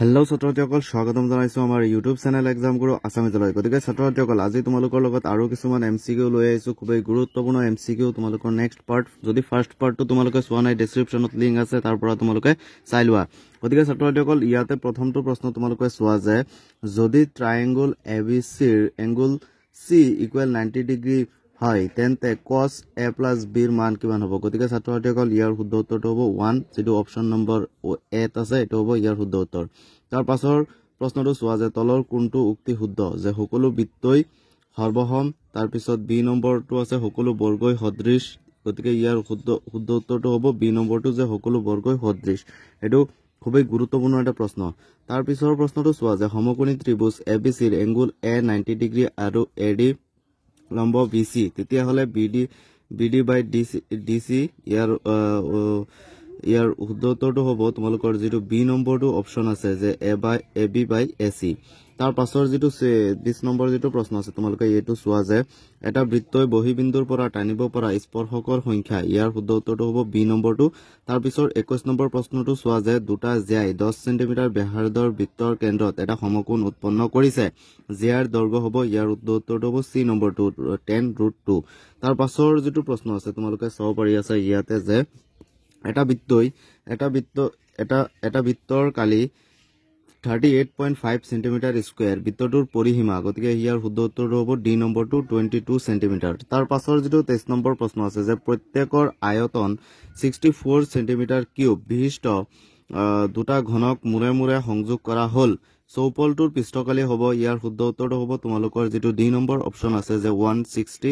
Hello' ছাত্ৰসকল স্বাগতম জনাইছো আমাৰ ইউটিউব চেনেল এক্সাম গুৰু আছামিজলৈ। গতিকে ছাত্ৰসকল আজি তোমালোকৰ লগত আৰু কিছুমান এমচিকিউ লৈ আহিছো, খুবেই গুৰুত্বপূৰ্ণ এমচিকিউ। তোমালোকৰ নেক্সট পাৰ্ট, যদি ফাৰ্ষ্ট পাৰ্টটো তোমালোকে চোৱা নাই ডেছক্ৰিপশ্যনত লিংক আছে, তাৰ পৰা তোমালোকে চাই লোৱা। গতিকে ছাত্ৰসকল ইয়াতে প্ৰথমটো প্ৰশ্ন তোমালোকে চোৱা যে যদি ট্ৰায়েংগল এবিচিৰ এংগুল চি ইকুৱেল 90 ডিগ্ৰী হয় তেন্তে cos a plus b ৰ মান কিমান হ'ব? গতিকে ছাত্ৰসকল ইয়াৰ শুদ্ধ উত্তৰটো হ'ব 1, যেটো অপচন নম্বৰ এ আছে এটো হ'ব ইয়াৰ শুদ্ধ উত্তৰ। তাৰ পাছৰ প্ৰশ্নটো চোৱা যে তলৰ কোনটো উক্তি শুদ্ধ? যে সকলো বৃত্তই সৰ্বসম। তাৰ পিছত বি নম্বৰটো আছে সকলো বৰ্গই সদৃশ। গতিকে ইয়াৰ শুদ্ধ উত্তৰটো হ'ব বি নম্বৰটো, যে সকলো বৰ্গই সদৃশ। এটো খুবেই গুৰুত্বপূৰ্ণ এটা প্ৰশ্ন। তাৰ পিছৰ প্ৰশ্নটো চোৱা যে সমকোণী ত্ৰিভুজ এবিচিৰ এংগুল এ 90 ডিগ্ৰী আৰু এডি লম্ব বিসি, তেতিয়া হলে বিডি বাই ডিসি ইয়াৰ শুদ্ধ উত্তৰটো হ'ব তোমালোকৰ যেটো বি নম্বৰটো অপচন আছে, যে এ বি বাই এসি। তাৰ পাছৰ যেটো 20 নম্বৰ যেটো প্ৰশ্ন আছে তোমালোকে এইটো চোৱা যে এটা বৃত্তই বহিবিন্দুৰ পৰা টানিব পৰা স্পৰ্শকৰ সংখ্যা, ইয়াৰ শুদ্ধ উত্তৰটো হ'ব বি নম্বৰটো। তাৰ পিছৰ 21 নম্বৰ প্ৰশ্নটো চোৱা যে দুটা জ্যাই 10 সেন্টিমিটাৰ ব্যাসাৰ্ধৰ বৃত্তৰ কেন্দ্ৰত এটা সমকোণ উৎপন্ন কৰিছে, জ্যাৰ দৈৰ্ঘ্য হ'ব, ইয়াৰ শুদ্ধ উত্তৰটো হ'ব চি নম্বৰটো 10√2। তাৰ পাছৰ যেটো প্ৰশ্ন আছে তোমালোকে চাব পাৰি আছে ইয়াতে যে এটা বৃত্তৰ কালি 38.5 সেন্টিমিটাৰ স্কয়াৰ, বৃত্তটোৰ পৰিসীমা। গতিকে ইয়াৰ শুদ্ধ উত্তৰটো হ'ব ডি নম্বৰটো 22 সেন্টিমিটাৰ। তাৰ পাছৰ যেটো 23 নম্বৰ প্ৰশ্ন আছে যে প্ৰত্যেকৰ আয়তন 64 সেন্টিমিটাৰ কিউব বিশিষ্ট দুটা ঘনক মূৰে মূৰে সংযোগ কৰা হল, চৌপলটোৰ পৃষ্ঠকালি হ'ব, ইয়াৰ শুদ্ধ উত্তৰটো হ'ব তোমালোকৰ যেটো ডি নম্বৰ অপচন আছে, যে 160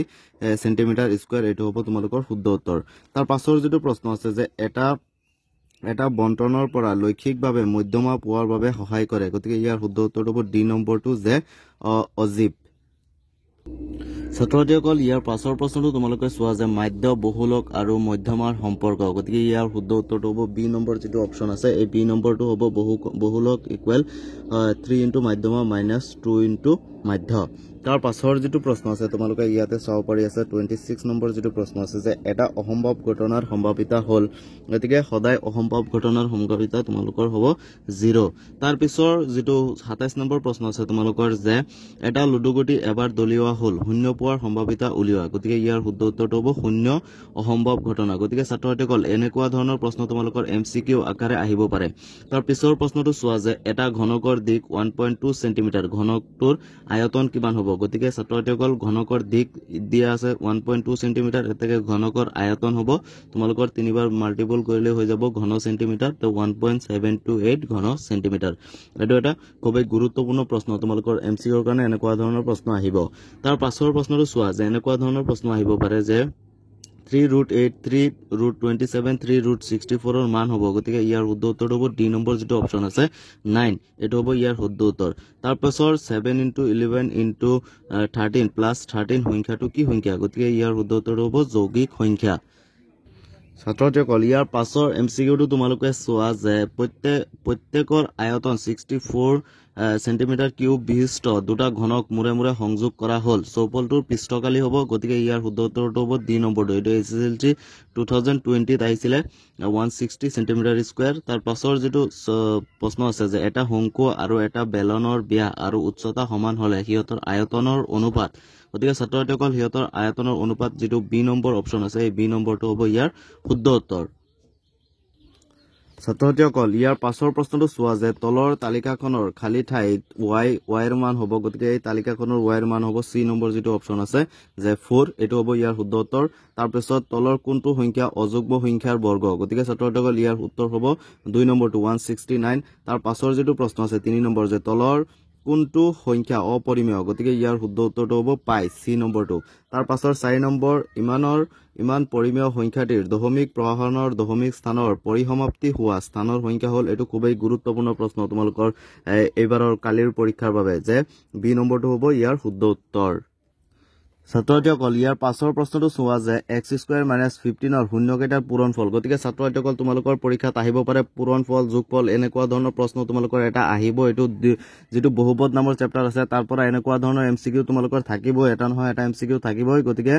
সেন্টিমিটাৰ স্কয়াৰ, এটো হ'ব তোমালোকৰ শুদ্ধ উত্তৰ। তাৰ পাছৰ যেটো প্ৰশ্ন আছে যে এটা বন্টনৰ পৰা লৈখিকভাৱে মধ্যমা পোৱাৰ বাবে সহায় কৰে। গতিকে ইয়াৰ শুদ্ধ উত্তৰটো হ'ব ডি নম্বৰটো, যে অজীৱ। ছাত্ৰসকল ইয়াৰ পাছৰ প্ৰশ্নটো তোমালোকে চোৱা যে মাধ্য বহুলক আৰু মধ্যমাৰ সম্পৰ্ক। গতিকে ইয়াৰ শুদ্ধ উত্তৰটো হ'ব বি নম্বৰ যেটো অপচন আছে, এই বি নম্বৰটো হ'ব বহুলক ইকুৱেল 3 ইনটু মধ্যমা মাইনাস 2 ইনটু মাধ্য। তাৰ পাছৰ যেটো প্ৰশ্ন আছে তোমালোকে ইয়াতে চাব পাৰি আছে 26 নম্বৰ যেটো প্ৰশ্ন আছে যে এটা অসম্ভৱ ঘটনাৰ সম্ভাৱিতা হল। গতিকে সদায় অসম্ভৱ ঘটনাৰ সম্ভাৱিতা তোমালোকৰ হ'ব 0। তাৰ পিছৰ যেটো 27 নম্বৰ প্ৰশ্ন আছে তোমালোকৰ যে এটা লুডুগুটি এবাৰ দলিওৱা হল, শূন্য পোৱাৰ সম্ভাৱিতা উলিওৱা। গতিকে ইয়াৰ শুদ্ধ উত্তৰটো হ'ব 0 অসম্ভৱ ঘটনা। গতিকে ছাত্ৰসকল এনেকুৱা ধৰণৰ প্ৰশ্ন তোমালোকৰ এমচিকিউ আকাৰে আহিব পাৰে। তাৰ পিছৰ প্ৰশ্নটো চোৱা যে এটা ঘনকৰ দিক 1.2 সেন্টিমিটাৰ, ঘনকটোৰ আয়তন কিমান হ'ব? গতিকে ছাত্ৰসকল ঘনকৰ দিক দিয়া আছে 1.2 সেন্টিমিটাৰ, এতেকে ঘনকৰ আয়তন হ'ব তোমালোকৰ 3 বাৰ মাল্টিপল কৰিলে হৈ যাব ঘন সেন্টিমিটাৰ, তো 1.728 ঘন সেন্টিমিটাৰ। এটো এটা খুবেই গুৰুত্বপূৰ্ণ প্ৰশ্ন, তোমালোকৰ এমচিকিউৰ কাৰণে এনেকুৱা ধৰণৰ প্ৰশ্ন আহিব। তাৰ পাছৰ প্ৰশ্নটো চোৱা যে এনেকুৱা ধৰণৰ প্ৰশ্ন আহিব পাৰে যে 3√8, 3√27, 3√64 ৰ মান হ'ব। গতিকে ইয়াৰ শুদ্ধ উত্তৰটো হ'ব ডি নম্বৰ যেটো অপচন আছে 9, এটো হ'ব ইয়াৰ শুদ্ধ উত্তৰ। তাৰ পাছৰ 7 * 11 * 13 প্লাস 13 সংখ্যাটো কি সংখ্যা? গতিকে ইয়াৰ শুদ্ধ উত্তৰটো হ'ব যৌগিক সংখ্যা। ছাত্ৰসকল ইয়াৰ পাছৰ এমচিকিউটো তোমালোকে চোৱা যে প্ৰত্যেকৰ আয়তন 64 সেন্টিমিটাৰ কিউব বিশিষ্ট দুটা ঘনক মূৰে মূৰে সংযোগ কৰা হল, চৌপলটোৰ পৃষ্ঠকালি হ'ব। গতিকে ইয়াৰ শুদ্ধ উত্তৰটো হ'ব ডি নম্বৰটো, এটো এছএছএলসি 2020 আহিছিলে 160 সেন্টিমিটাৰ স্কয়াৰ। তাৰ পাছৰ যেটো প্ৰশ্ন আছে যে এটা শংকু আৰু এটা বেলনৰ ব্যাস আৰু উচ্চতা সমান হলে সিহঁতৰ আয়তনৰ অনুপাত। গতিকে ছাত্ৰসকল সিহঁতৰ আয়তনৰ অনুপাত যেটো বি নম্বৰ অপচন আছে, এই বি নম্বৰটো হ'ব ইয়াৰ শুদ্ধ উত্তৰ। ছাত্ৰসকল ইয়াৰ পাছৰ প্ৰশ্নটো চোৱা যে তলৰ তালিকাখনৰ খালী ঠাইত ৱাইৰ মান হ'ব। গতিকে এই তালিকাখনৰ ৱাইৰ মান হ'ব চি নম্বৰ যেটো অপচন আছে, যে 4, এটো হ'ব ইয়াৰ শুদ্ধ উত্তৰ। তাৰ পিছত তলৰ কোনটো সংখ্যা অযুগ্ম সংখ্যাৰ বৰ্গ? গতিকে ছাত্ৰসকল ইয়াৰ উত্তৰ হ'ব 2 নম্বৰটো 169। তাৰ পাছৰ যেটো প্ৰশ্ন আছে 3 নম্বৰ যে তলৰ কোনটো সংখ্যা অপৰিমেয়? গতিকে ইয়াৰ শুদ্ধ উত্তৰটো হ'ব পাই, সি নম্বৰটো। তাৰ পাছৰ 4 নম্বৰ ইমান পৰিমেয় সংখ্যাটিৰ দশমিক প্ৰহৰণৰ দশমিক স্থানৰ পৰিসমাপ্তি হোৱা স্থানৰ সংখ্যা হল। এটো খুবেই গুৰুত্বপূৰ্ণ প্ৰশ্ন তোমালোকৰ এইবাৰৰ কালিৰ পৰীক্ষাৰ বাবে, যে বি নম্বৰটো হ'ব ইয়াৰ শুদ্ধ উত্তৰ। ছাত্ৰসকল ইয়াৰ পাছৰ প্ৰশ্নটো চোৱা যে x² - 15 শূন্যকেইটাৰ পূৰণফল গতিকে ছাত্ৰসকল তোমালোকৰ পৰীক্ষাত আহিব পাৰে পূৰণফল যোগফল এনেকুৱা ধৰণৰ প্ৰশ্ন তোমালোকৰ এটা আহিব এটো যেটো বহুপদ নামৰ চেপ্টাৰ আছে তাৰ পৰা এনেকুৱা ধৰণৰ এমসিকিউ তোমালোকৰ থাকিব এটা নহয় এটা এমসিকিউ থাকিবই গতিকে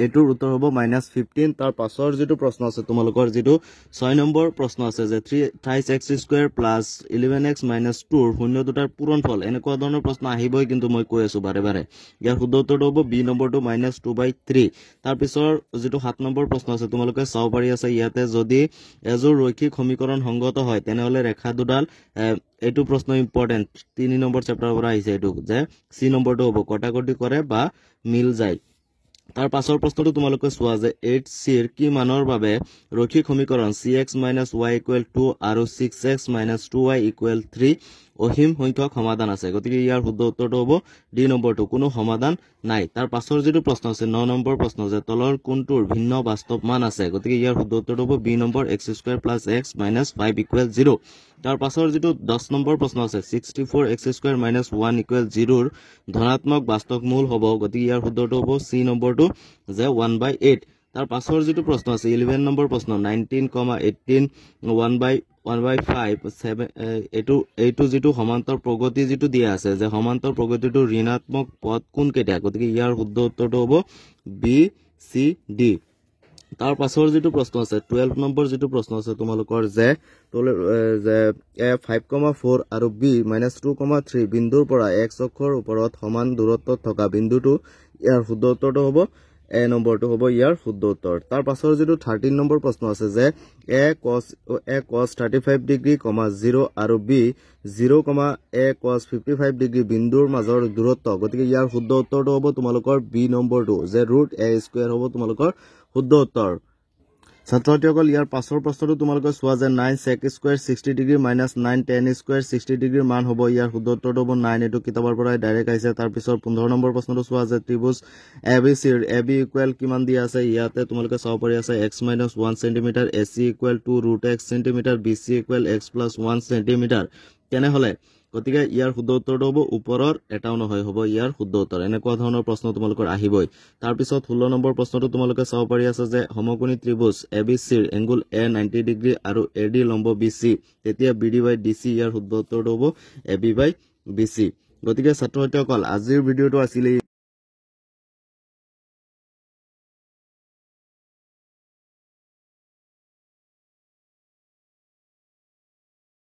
এটোৰ উত্তৰ হ'ব -15 তাৰ পাছৰ যেটো প্ৰশ্ন আছে তোমালোকৰ যেটো 6 নম্বৰ প্ৰশ্ন আছে যে 3x² + 11x - 2 শূন্য দুটাৰ পূৰণফল এনেকুৱা ধৰণৰ প্ৰশ্ন আহিবই কিন্তু মই কৈ আছো বাৰে বাৰে ইয়াৰ শুদ্ধ উত্তৰটো হ'ব বি নম্বৰটো -2/3 তাৰ পিছৰ যেটো 7 নম্বৰ প্ৰশ্ন আছে তোমালোকে চাও পাৰি আছে ইয়াতে যদি এজোৰ ৰৈখিক সমীকৰণ সংগত হয় তেনেহলে ৰেখা দুডাল এটো প্ৰশ্ন ইম্পৰ্টেন্ট 3 নম্বৰ চেপ্টাৰৰ পৰা আহিছে এটো যে সি নম্বৰটো হ'ব কটাকটি কৰে বা মিল যায় তাৰ পাছৰ প্ৰশ্নটো তোমালোকে চোৱা যে 8c ৰ কি মানৰ বাবে ৰৈখিক সমীকৰণ cx - y = 2 আৰু 6x - 2y = 3 অসীম সংখ্যক সমাধান আছে গতিকে ইয়াৰ শুদ্ধ উত্তৰটো হ'ব ডি নম্বৰটো কোনো সমাধান নাই তাৰ পাছৰ যেটো প্ৰশ্ন আছে 9 নম্বৰ প্ৰশ্ন যে তলৰ কোনটোৰ ভিন্ন বাস্তৱ মান আছে গতিকে ইয়াৰ শুদ্ধ উত্তৰটো হ'ব বি নম্বৰ x² + x - 5 = 0 তাৰ পাছৰ যেটো 10 নম্বৰ প্ৰশ্ন আছে 64x² - 1 = 0 ৰ ধনাত্মক বাস্তৱ মূল হ'ব গতিকে ইয়াৰ শুদ্ধটো হ'ব সি নম্বৰটো যে 1/8 তাৰ পাছৰ যেটো প্ৰশ্ন আছে 11 নম্বৰ প্ৰশ্ন 19, 18 1/5 7 এটো যেটো সমান্তৰ প্ৰগতি যেটো দিয়া আছে যে সমান্তৰ প্ৰগতিটো ঋণাত্মক পদ কোন কেইটা গতিকে ইয়াৰ শুদ্ধ উত্তৰটো হ'ব বি সি ডি তাৰ পাছৰ যেটো প্ৰশ্ন আছে 12 নম্বৰ যেটো প্ৰশ্ন আছে তোমালোকৰ যে a 5,4 আৰু b -2,3 বিন্দুৰ পৰা x অক্ষৰ ওপৰত সমান দূৰত্বত থকা বিন্দুটো ইয়াৰ শুদ্ধ উত্তৰটো হ'ব এ নম্বৰটো হ'ব ইয়াৰ শুদ্ধ উত্তৰ তাৰ পাছৰ যেটো 13 নম্বৰ প্ৰশ্ন আছে যে a cos 35 ডিগ্ৰী, 0 আৰু b 0, a cos 55 ডিগ্ৰী বিন্দুৰ মাজৰ দূৰত্ব গতিকে ইয়াৰ শুদ্ধ উত্তৰটো হ'ব তোমালোকৰ বি নম্বৰটো যে √a² হ'ব তোমালোকৰ শুদ্ধ উত্তৰ ছাত্ৰসকল ইয়াৰ পাছৰ প্ৰশ্নটো তোমালোকে চোৱা যে 9sec² 60 ডিগ্ৰী - 9tan² 60 ডিগ্ৰীৰ মান হ'ব ইয়াৰ শুদ্ধ উত্তৰটো হ'ব 9 এটো কিতাপৰ পৰা ডাইৰেক্ট আহিছে তাৰ পিছৰ 15 নম্বৰ প্ৰশ্নটো চোৱা যে ত্ৰিভুজ ABC ৰ AB = কিমান দিয়া আছে ইয়াতে তোমালোকে চাও পাৰি আছে x - 1 cm AC = 2√x cm BC = x + 1 cm তেনেহলে গতিকে ইয়াৰ শুদ্ধ উত্তৰটো হ'ব ওপৰৰ এটাও নহয় হ'ব ইয়াৰ শুদ্ধ উত্তৰ এনেকুৱা ধৰণৰ প্ৰশ্ন তোমালোকৰ আহিবই তাৰ পিছত 16 নম্বৰ প্ৰশ্নটো তোমালোকে চাও পাৰি আছে যে সমকোণী ত্ৰিভুজ ABC ৰ এংগল A 90 ডিগ্ৰী আৰু AD লম্ব BC তেতিয়া BD/DC ইয়াৰ শুদ্ধ উত্তৰটো হ'ব AB/BC গতিকে ছাত্ৰসকল আজিৰ ভিডিওটো আছিল